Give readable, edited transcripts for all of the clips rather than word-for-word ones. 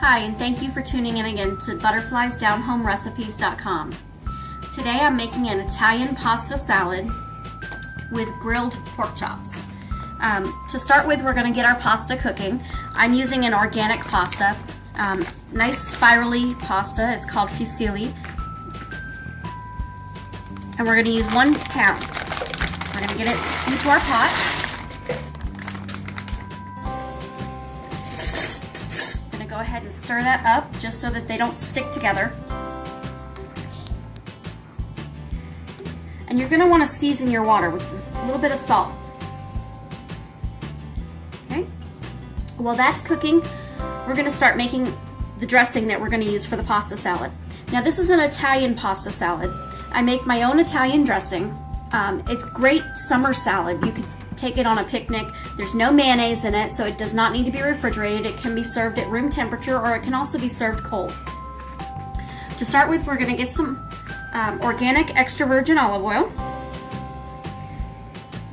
Hi, and thank you for tuning in again to butterfliesdownhomerecipes.com. Today I'm making an Italian pasta salad with grilled pork chops. To start with, we're going to get our pasta cooking. I'm using an organic pasta, nice spirally pasta. It's called fusilli. And we're going to use 1 pound. We're going to get it into our pot. Go ahead and stir that up just so that they don't stick together. And you're going to want to season your water with a little bit of salt. Okay? While that's cooking, we're going to start making the dressing that we're going to use for the pasta salad. Now this is an Italian pasta salad. I make my own Italian dressing. It's great summer salad. You could take it on a picnic. There's no mayonnaise in it, so it does not need to be refrigerated. It can be served at room temperature, or it can also be served cold. To start with, we're going to get some organic extra virgin olive oil.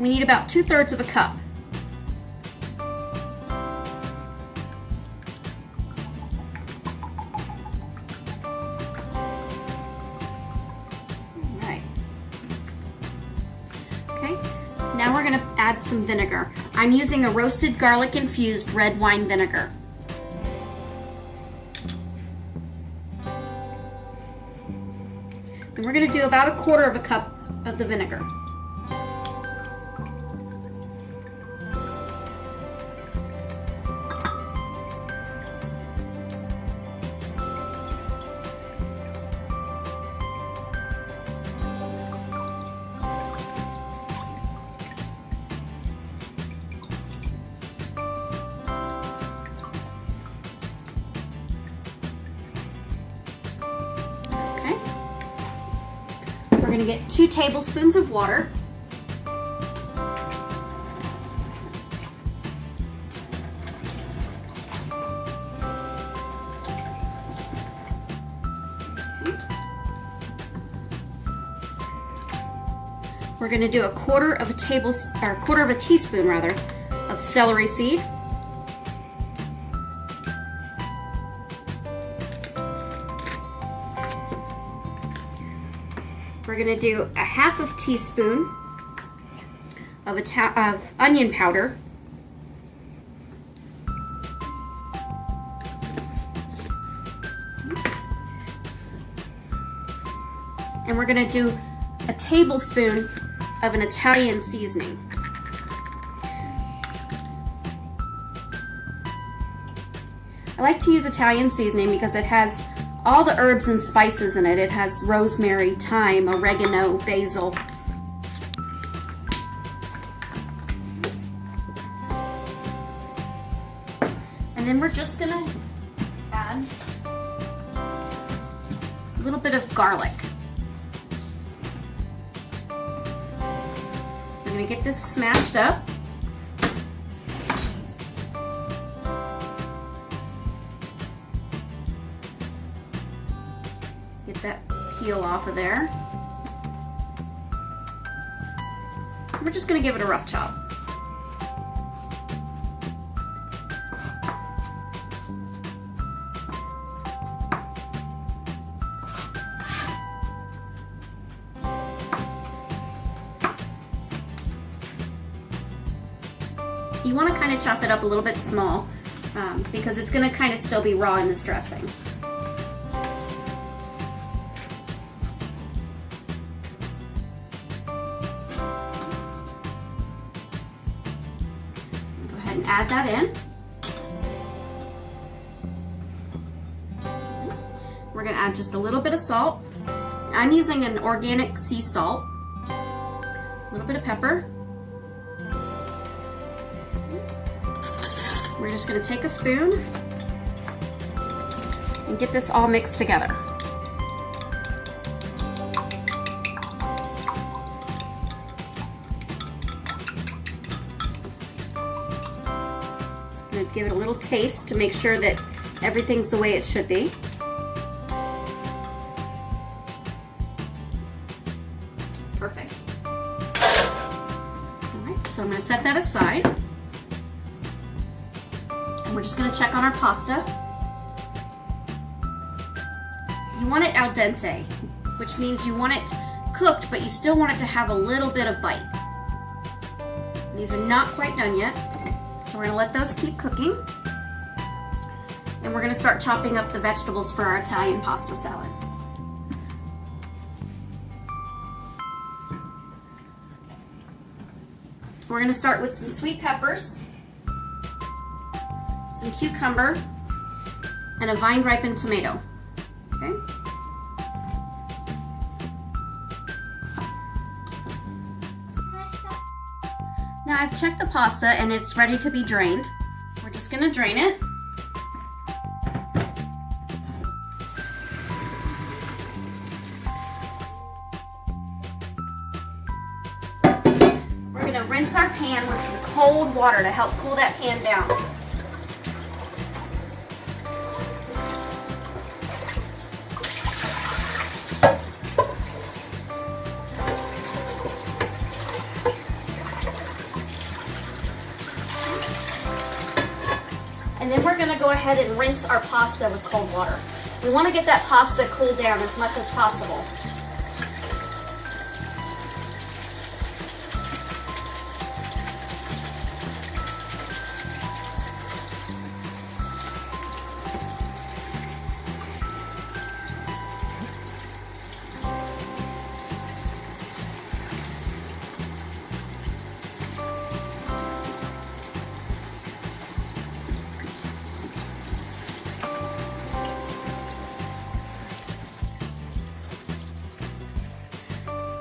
We need about 2/3 of a cup. Now we're going to add some vinegar. I'm using a roasted garlic infused red wine vinegar. And we're going to do about 1/4 of a cup of the vinegar. We're going to get 2 tablespoons of water. We're going to do 1/4 of a teaspoon rather of celery seed. We're going to do 1/2 teaspoon of onion powder. And we're going to do 1 tablespoon of an Italian seasoning. I like to use Italian seasoning because it has all the herbs and spices in it. It has rosemary, thyme, oregano, basil. And then we're just going to add a little bit of garlic. We're going to get this smashed up. Get that peel off of there. We're just going to give it a rough chop. You want to kind of chop it up a little bit small because it's going to kind of still be raw in this dressing. And add that in. We're going to add just a little bit of salt. I'm using an organic sea salt. A little bit of pepper. We're just going to take a spoon and get this all mixed together. Give it a little taste to make sure that everything's the way it should be. Perfect. All right, so I'm going to set that aside. And we're just going to check on our pasta. you want it al dente, which means you want it cooked, but you still want it to have a little bit of bite. These are not quite done yet, so we're gonna let those keep cooking. And we're gonna start chopping up the vegetables for our Italian pasta salad. We're gonna start with some sweet peppers, some cucumber, and a vine-ripened tomato. Okay. Now I've checked the pasta and it's ready to be drained. We're just gonna drain it. We're gonna rinse our pan with some cold water to help cool that pan down. And then we're gonna go ahead and rinse our pasta with cold water. We wanna get that pasta cooled down as much as possible.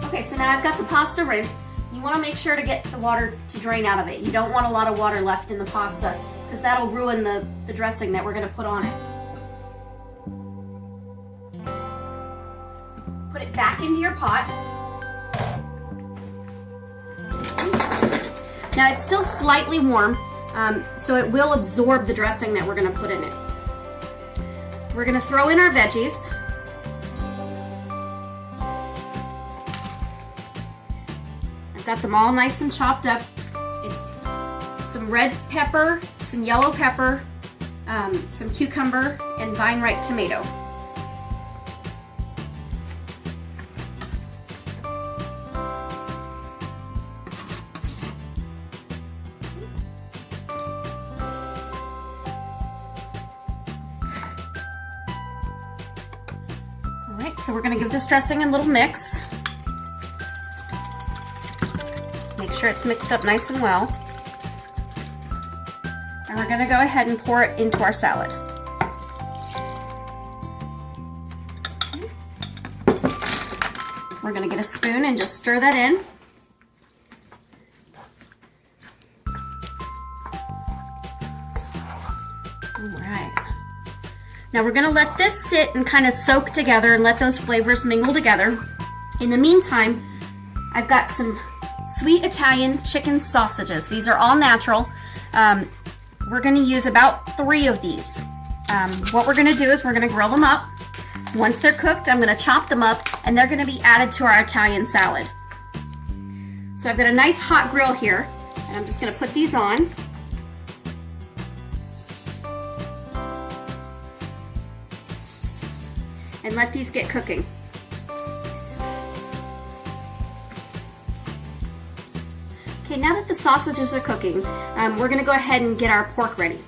Okay, so now I've got the pasta rinsed. You want to make sure to get the water to drain out of it. You don't want a lot of water left in the pasta because that'll ruin the dressing that we're going to put on it. Put it back into your pot. Now it's still slightly warm, so it will absorb the dressing that we're going to put in it. We're going to throw in our veggies. Got them all nice and chopped up. It's some red pepper, some yellow pepper, some cucumber, and vine-ripe tomato. All right, so we're gonna give this dressing a little mix. Make sure it's mixed up nice and well. And we're gonna go ahead and pour it into our salad. We're gonna get a spoon and just stir that in. All right. Now we're gonna let this sit and kind of soak together and let those flavors mingle together. In the meantime, I've got some sweet Italian chicken sausages. These are all natural. We're going to use about 3 of these. What we're going to do is we're going to grill them up. Once they're cooked, I'm going to chop them up and they're going to be added to our Italian salad. So I've got a nice hot grill here and I'm just going to put these on. And let these get cooking. Okay, now that the sausages are cooking, we're going to go ahead and get our pork ready.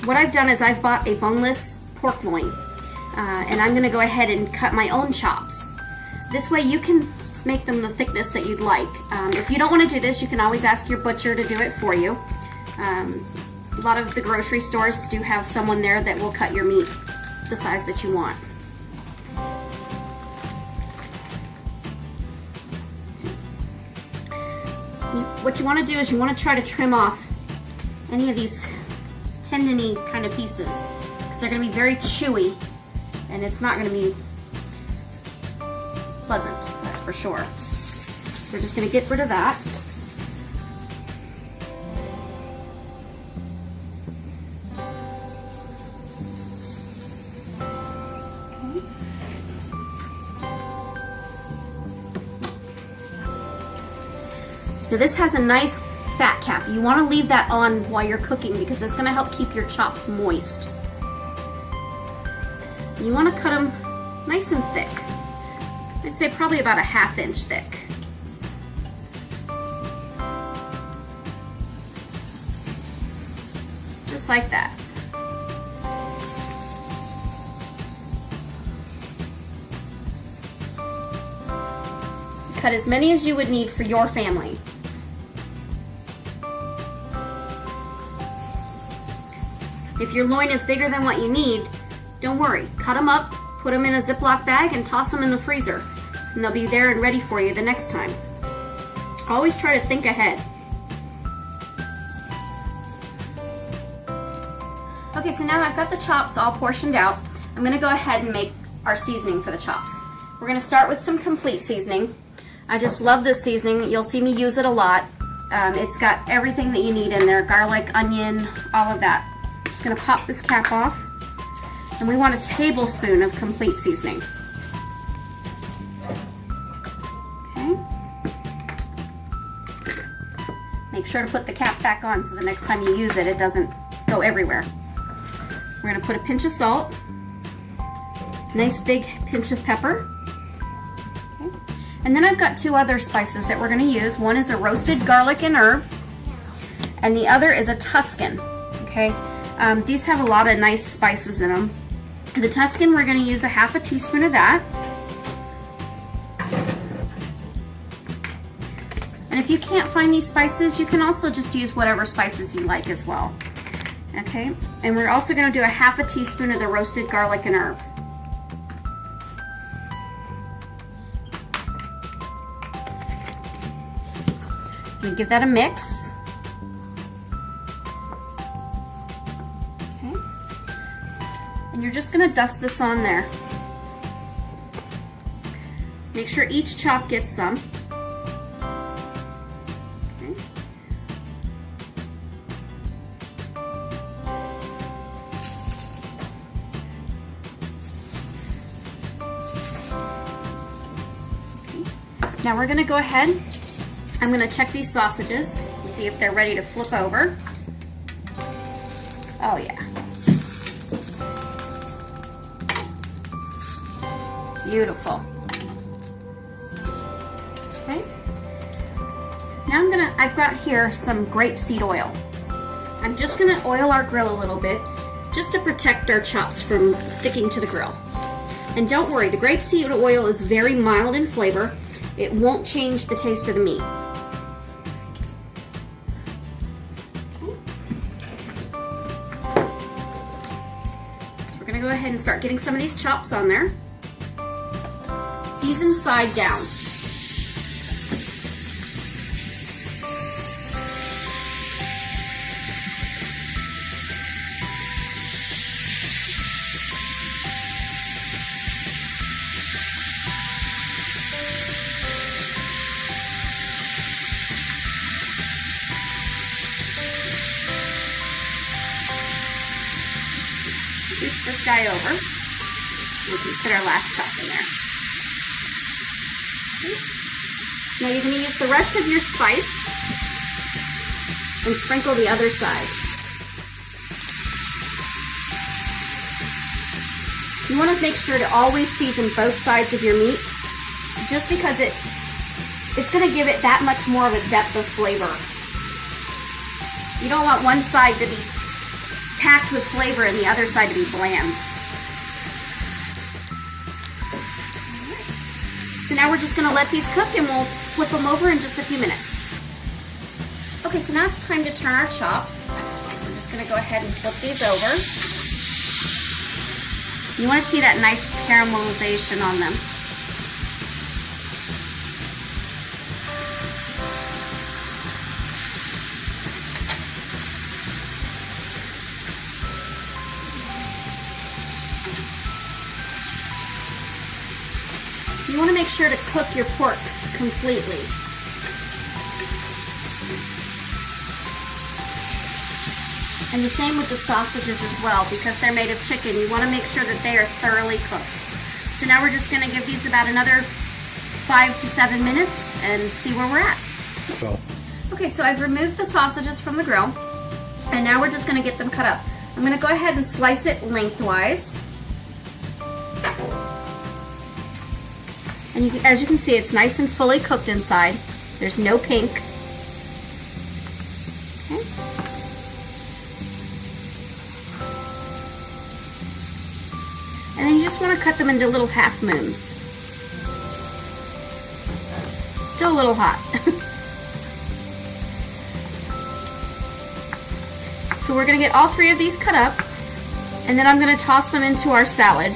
What I've done is I've bought a boneless pork loin, and I'm going to go ahead and cut my own chops. This way you can make them the thickness that you'd like. If you don't want to do this, you can always ask your butcher to do it for you. A lot of the grocery stores do have someone there that will cut your meat the size that you want. What you want to do is you want to try to trim off any of these tendony kind of pieces because they're going to be very chewy and it's not going to be pleasant, that's for sure. We're just going to get rid of that. Now this has a nice fat cap. You want to leave that on while you're cooking because it's going to help keep your chops moist. You want to cut them nice and thick. I'd say probably about a 1/2 inch thick. Just like that. Cut as many as you would need for your family. If your loin is bigger than what you need, don't worry. Cut them up, put them in a Ziploc bag, and toss them in the freezer. And they'll be there and ready for you the next time. Always try to think ahead. Okay, so now I've got the chops all portioned out. I'm going to go ahead and make our seasoning for the chops. We're going to start with some complete seasoning. I just love this seasoning. You'll see me use it a lot. It's got everything that you need in there. Garlic, onion, all of that. Just going to pop this cap off. And we want a tablespoon of complete seasoning. Okay. Make sure to put the cap back on so the next time you use it, it doesn't go everywhere. We're going to put a pinch of salt. Nice big pinch of pepper. Okay. And then I've got 2 other spices that we're going to use. One is a roasted garlic and herb, and the other is a Tuscan. Okay. These have a lot of nice spices in them. The Tuscan, we're going to use a 1/2 teaspoon of that. And if you can't find these spices, you can also just use whatever spices you like as well. Okay, and we're also going to do a 1/2 teaspoon of the roasted garlic and herb. I'm going to give that a mix. And you're just going to dust this on there. Make sure each chop gets some. Okay. Now we're going to go ahead. I'm going to check these sausages and see if they're ready to flip over. Oh yeah. Beautiful. Okay. Now I've got here some grapeseed oil. I'm just gonna oil our grill a little bit just to protect our chops from sticking to the grill. And don't worry, the grapeseed oil is very mild in flavor. It won't change the taste of the meat. So we're gonna go ahead and start getting some of these chops on there. Season side down. Scoop this guy over. We can put our last chop in there. Now you're going to use the rest of your spice and sprinkle the other side. You want to make sure to always season both sides of your meat, just because it's going to give it that much more of a depth of flavor. You don't want one side to be packed with flavor and the other side to be bland. So now we're just going to let these cook and we'll flip them over in just a few minutes. Okay, so now it's time to turn our chops. We're just going to go ahead and flip these over. You want to see that nice caramelization on them. You want to make sure to cook your pork completely. And the same with the sausages as well, because they're made of chicken. You want to make sure that they are thoroughly cooked. So now we're just going to give these about another 5 to 7 minutes and see where we're at. Okay, so I've removed the sausages from the grill, and now we're just going to get them cut up. I'm going to go ahead and slice it lengthwise. And as you can see, it's nice and fully cooked inside. There's no pink. Okay. And then you just want to cut them into little half moons. Still a little hot. So we're going to get all 3 of these cut up, and then I'm going to toss them into our salad.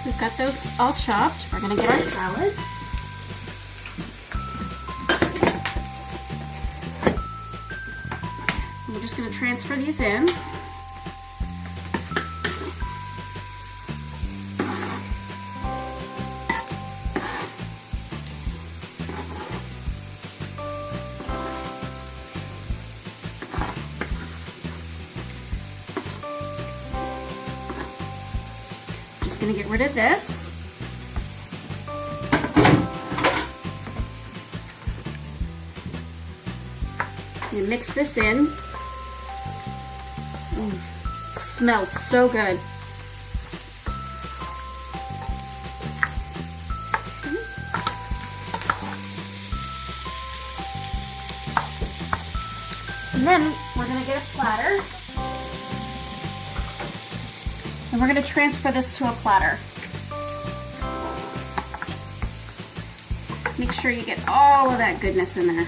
We've got those all chopped. We're going to get our salad. And we're just going to transfer these in. Going to get rid of this. And mix this in. It smells so good. And then we're going to get a platter. And we're going to transfer this to a platter. Make sure you get all of that goodness in there.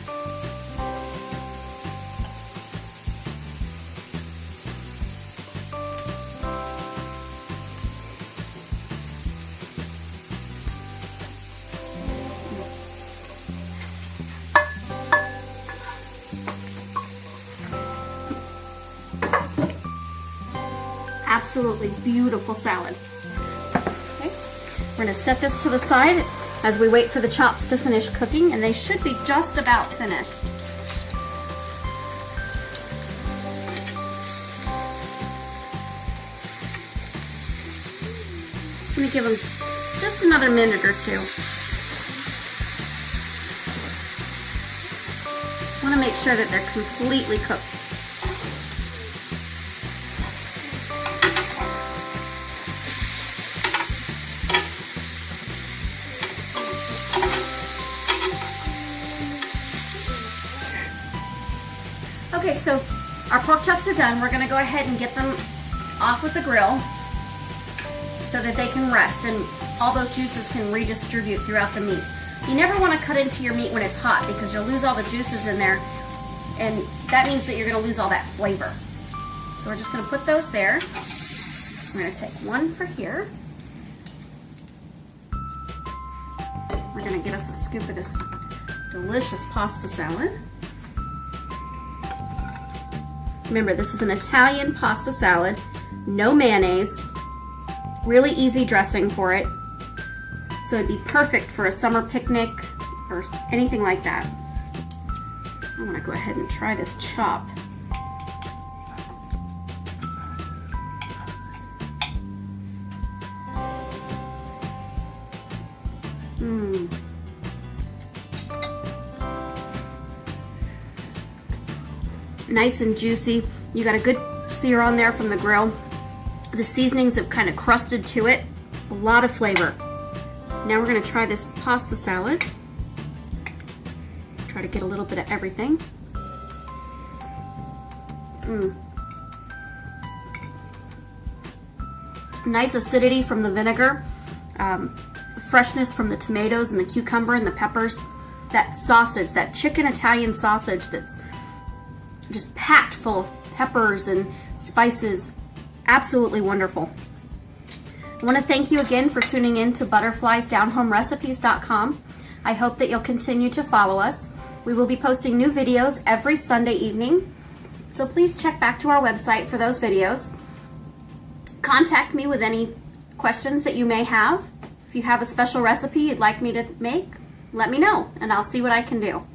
Absolutely beautiful salad. Okay, we're going to set this to the side as we wait for the chops to finish cooking, and they should be just about finished. Let me give them just another minute or two. I want to make sure that they're completely cooked. Okay, so our pork chops are done. We're going to go ahead and get them off with the grill so that they can rest and all those juices can redistribute throughout the meat. You never want to cut into your meat when it's hot because you'll lose all the juices in there, and that means that you're going to lose all that flavor. So we're just going to put those there. We're going to take one for here. We're going to get us a scoop of this delicious pasta salad. Remember, this is an Italian pasta salad, no mayonnaise, really easy dressing for it. So it'd be perfect for a summer picnic or anything like that. I'm gonna go ahead and try this chop. Nice and juicy. You got a good sear on there from the grill. The seasonings have kind of crusted to it. A lot of flavor. Now we're going to try this pasta salad. Try to get a little bit of everything. Nice acidity from the vinegar. freshness from the tomatoes and the cucumber and the peppers. That sausage, that chicken Italian sausage that's just packed full of peppers and spices. Absolutely wonderful. I want to thank you again for tuning in to butterfliesdownhomerecipes.com. I hope that you'll continue to follow us. We will be posting new videos every Sunday evening, so please check back to our website for those videos. Contact me with any questions that you may have. If you have a special recipe you'd like me to make, let me know and I'll see what I can do.